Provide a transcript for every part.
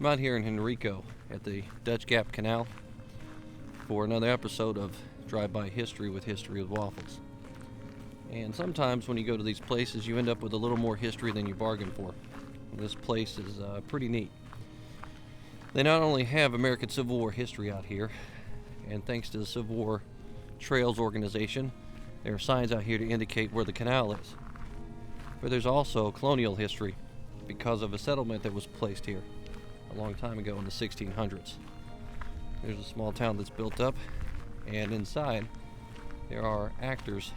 I'm out here in Henrico at the Dutch Gap Canal for another episode of Drive-By History with History with Waffles. And sometimes when you go to these places, you end up with a little more history than you bargained for. This place is pretty neat. They not only have American Civil War history out here, and thanks to the Civil War Trails organization, there are signs out here to indicate where the canal is. But there's also colonial history because of a settlement that was placed here a long time ago in the 1600s. There's a small town that's built up, and inside there are actors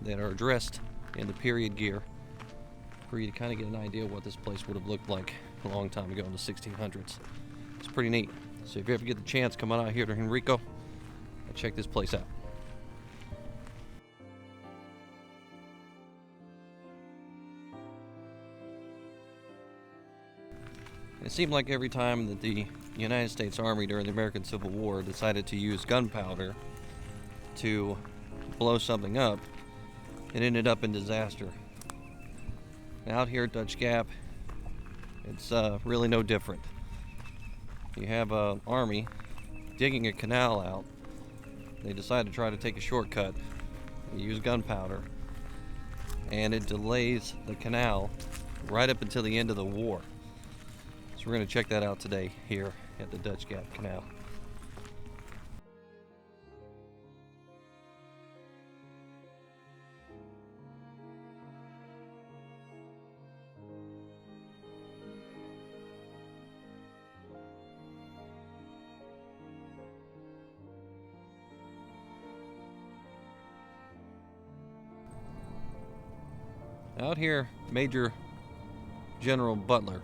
that are dressed in the period gear for you to kind of get an idea of what this place would have looked like a long time ago in the 1600s. It's pretty neat. So if you ever get the chance, come on out here to Henrico and check this place out. It seemed like every time that the United States Army during the American Civil War decided to use gunpowder to blow something up, it ended up in disaster. And out here at Dutch Gap, it's really no different. You have an army digging a canal out. They decide to try to take a shortcut. They use gunpowder, and it delays the canal right up until the end of the war. So we're going to check that out today here at the Dutch Gap Canal. Out here, Major General Butler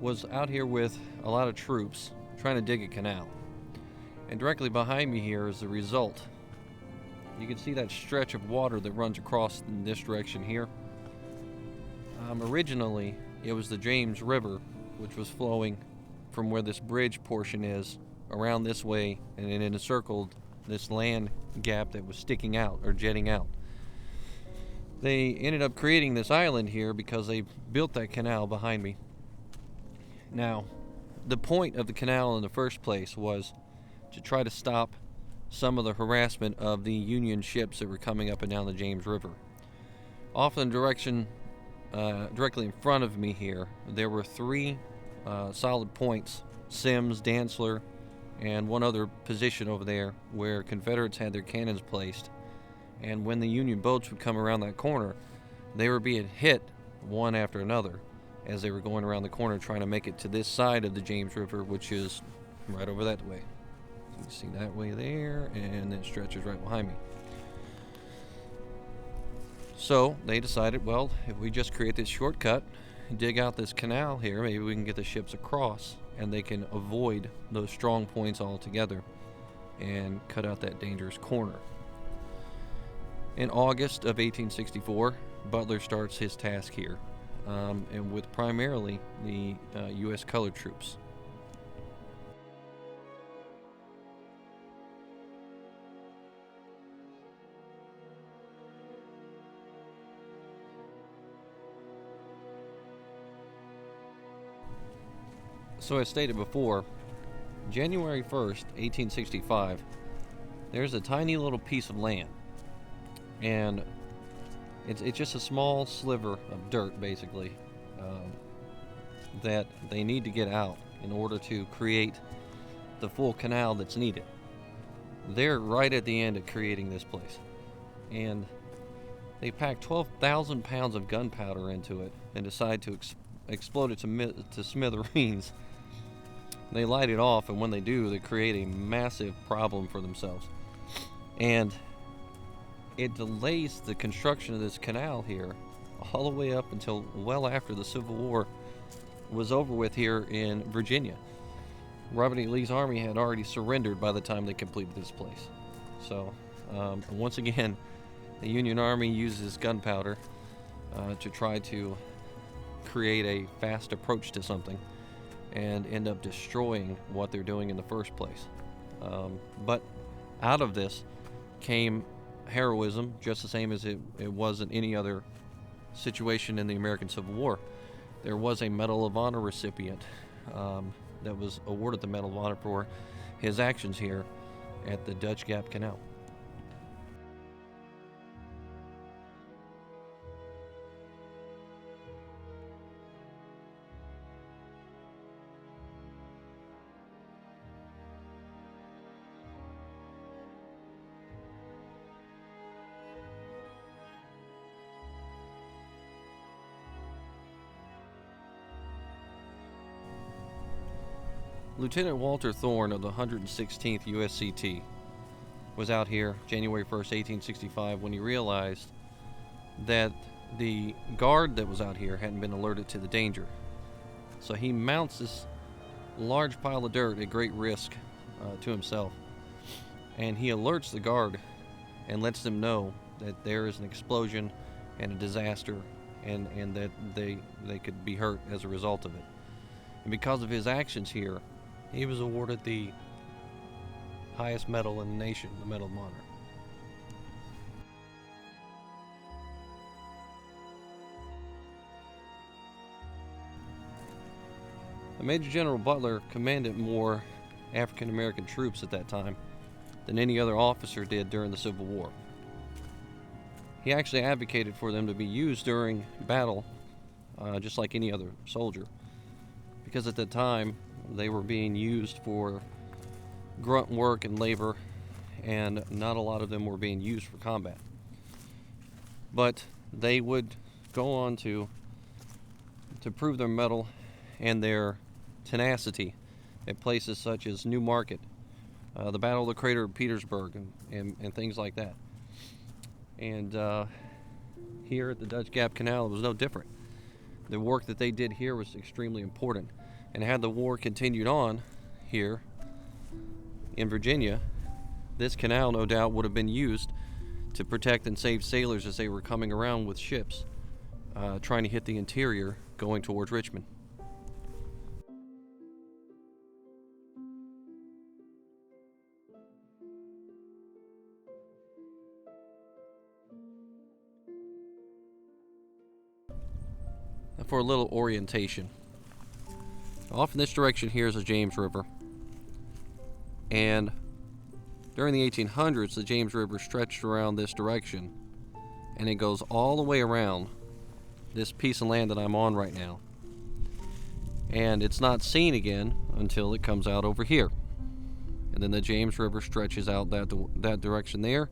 was out here with a lot of troops trying to dig a canal. And directly behind me here is the result. You can see that stretch of water that runs across in this direction here. Originally, it was the James River, which was flowing from where this bridge portion is around this way, and it encircled this land gap that was sticking out or jetting out. They ended up creating this island here because they built that canal behind me. Now, the point of the canal in the first place was to try to stop some of the harassment of the Union ships that were coming up and down the James River. Off in the direction directly in front of me here, there were three solid points, Sims, Dantzler, and one other position over there where Confederates had their cannons placed. And when the Union boats would come around that corner, they were being hit one after another as they were going around the corner trying to make it to this side of the James River, which is right over that way. So you can see that way there, and then it stretches right behind me. So they decided, well, if we just create this shortcut, dig out this canal here, maybe we can get the ships across and they can avoid those strong points altogether and cut out that dangerous corner. In August of 1864, Butler starts his task here, and with primarily the U.S. colored troops. So as stated before, January 1st, 1865, there's a tiny little piece of land. And it's just a small sliver of dirt, basically, that they need to get out in order to create the full canal that's needed. They're right at the end of creating this place. And they pack 12,000 pounds of gunpowder into it and decide to explode it to smithereens. They light it off, and when they do, they create a massive problem for themselves. And it delays the construction of this canal here all the way up until well after the Civil War was over with here in Virginia. Robert E. Lee's army had already surrendered by the time they completed this place. So once again, the Union Army uses gunpowder to try to create a fast approach to something and end up destroying what they're doing in the first place. But out of this came heroism, just the same as it was in any other situation in the American Civil War. There was a Medal of Honor recipient that was awarded the Medal of Honor for his actions here at the Dutch Gap Canal. Lieutenant Walter Thorne of the 116th USCT was out here January 1st, 1865, when he realized that the guard that was out here hadn't been alerted to the danger. So he mounts this large pile of dirt at great risk to himself, and he alerts the guard and lets them know that there is an explosion and a disaster, and that they could be hurt as a result of it. And because of his actions here, he was awarded the highest medal in the nation, the Medal of Honor. Major General Butler commanded more African American troops at that time than any other officer did during the Civil War. He actually advocated for them to be used during battle, just like any other soldier, because at that time they were being used for grunt work and labor, and not a lot of them were being used for combat. But they would go on to prove their mettle and their tenacity at places such as New Market, the Battle of the Crater of Petersburg, and things like that. And here at the Dutch Gap Canal, it was no different. The work that they did here was extremely important. And had the war continued on here in Virginia, this canal no doubt would have been used to protect and save sailors as they were coming around with ships, trying to hit the interior going towards Richmond. And for a little orientation, off in this direction here is the James River, and during the 1800s the James River stretched around this direction, and it goes all the way around this piece of land that I'm on right now, and it's not seen again until it comes out over here, and then the James River stretches out that direction there,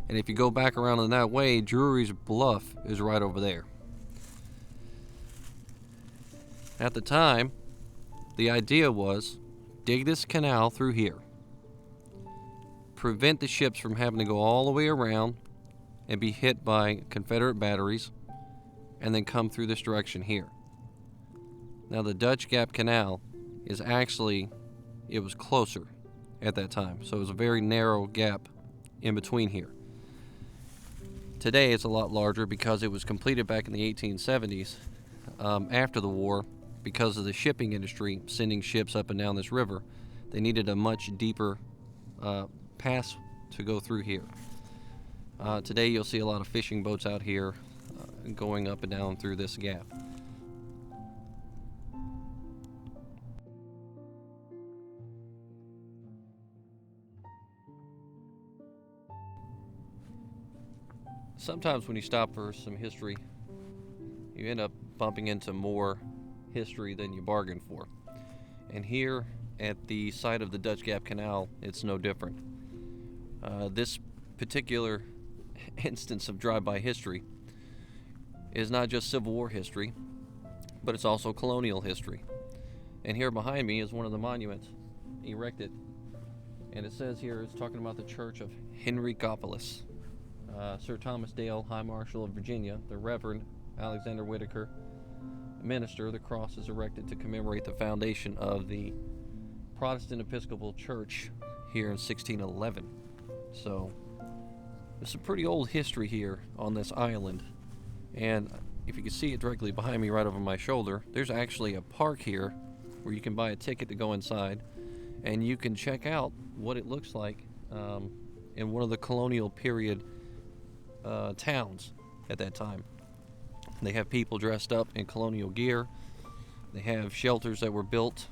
and if you go back around in that way, Drury's Bluff is right over there. At the time, the idea was dig this canal through here, prevent the ships from having to go all the way around and be hit by Confederate batteries, and then come through this direction here. Now the Dutch Gap Canal is actually, it was closer at that time, so it was a very narrow gap in between here. Today it's a lot larger because it was completed back in the 1870s after the war. Because of the shipping industry sending ships up and down this river, they needed a much deeper pass to go through here. Today you'll see a lot of fishing boats out here going up and down through this gap. Sometimes when you stop for some history, you end up bumping into more history than you bargained for. And here at the site of the Dutch Gap Canal, it's no different. This particular instance of drive-by history is not just Civil War history, but it's also colonial history. And here behind me is one of the monuments erected, and it says here, it's talking about the Church of Henricopolis. Sir Thomas Dale, High Marshal of Virginia, the Reverend Alexander Whitaker, minister. The cross is erected to commemorate the foundation of the Protestant Episcopal Church here in 1611. So there's some pretty old history here on this island, and if you can see it directly behind me right over my shoulder, there's actually a park here where you can buy a ticket to go inside, and you can check out what it looks like in one of the colonial period towns at that time. They have people dressed up in colonial gear. They have shelters that were built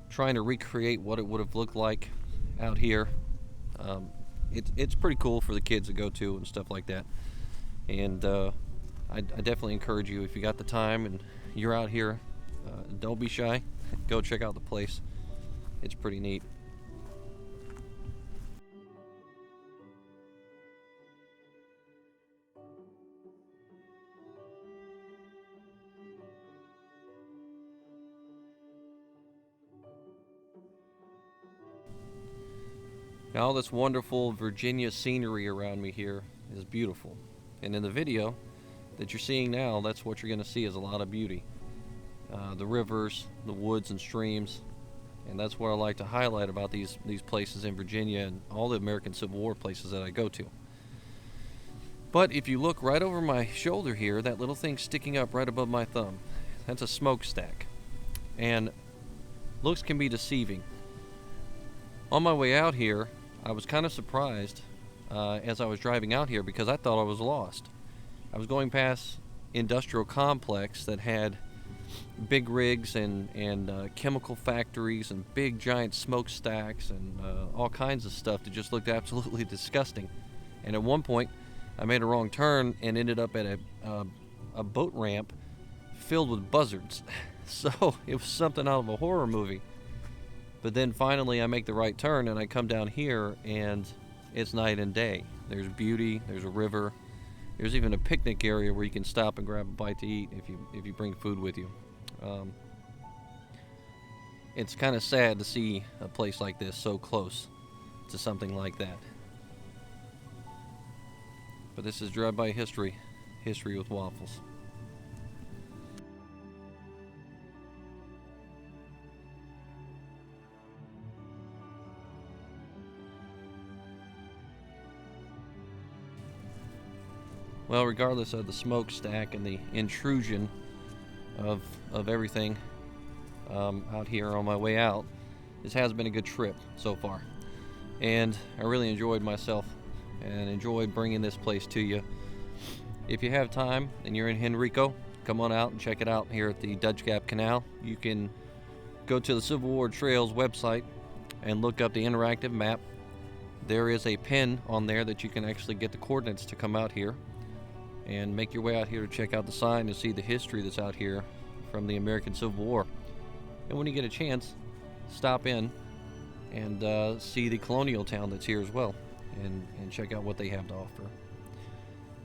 trying to recreate what it would have looked like out here. It's pretty cool for the kids to go to and stuff like that. And I definitely encourage you, if you got the time and you're out here, don't be shy. Go check out the place. It's pretty neat. Now, all this wonderful Virginia scenery around me here is beautiful. And in the video that you're seeing now, that's what you're going to see, is a lot of beauty. The rivers, the woods and streams. And that's what I like to highlight about these places in Virginia and all the American Civil War places that I go to. But if you look right over my shoulder here, that little thing sticking up right above my thumb, that's a smokestack. And looks can be deceiving. On my way out here, I was kind of surprised as I was driving out here, because I thought I was lost. I was going past industrial complex that had big rigs and chemical factories and big giant smokestacks and all kinds of stuff that just looked absolutely disgusting. And at one point, I made a wrong turn and ended up at a boat ramp filled with buzzards. So it was something out of a horror movie. But then finally I make the right turn and I come down here and it's night and day. There's beauty, there's a river, there's even a picnic area where you can stop and grab a bite to eat if you bring food with you. It's kind of sad to see a place like this so close to something like that. But this is Drive-By History, History with Waffles. Well, regardless of the smokestack and the intrusion of everything out here on my way out, this has been a good trip so far. And I really enjoyed myself and enjoyed bringing this place to you. If you have time and you're in Henrico, come on out and check it out here at the Dutch Gap Canal. You can go to the Civil War Trails website and look up the interactive map. There is a pin on there that you can actually get the coordinates to come out here and make your way out here to check out the sign and see the history that's out here from the American Civil War. And when you get a chance, stop in and see the Colonial town that's here as well, and check out what they have to offer.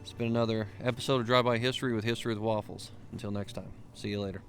It's been another episode of Drive-By History with History with Waffles. Until next time, see you later.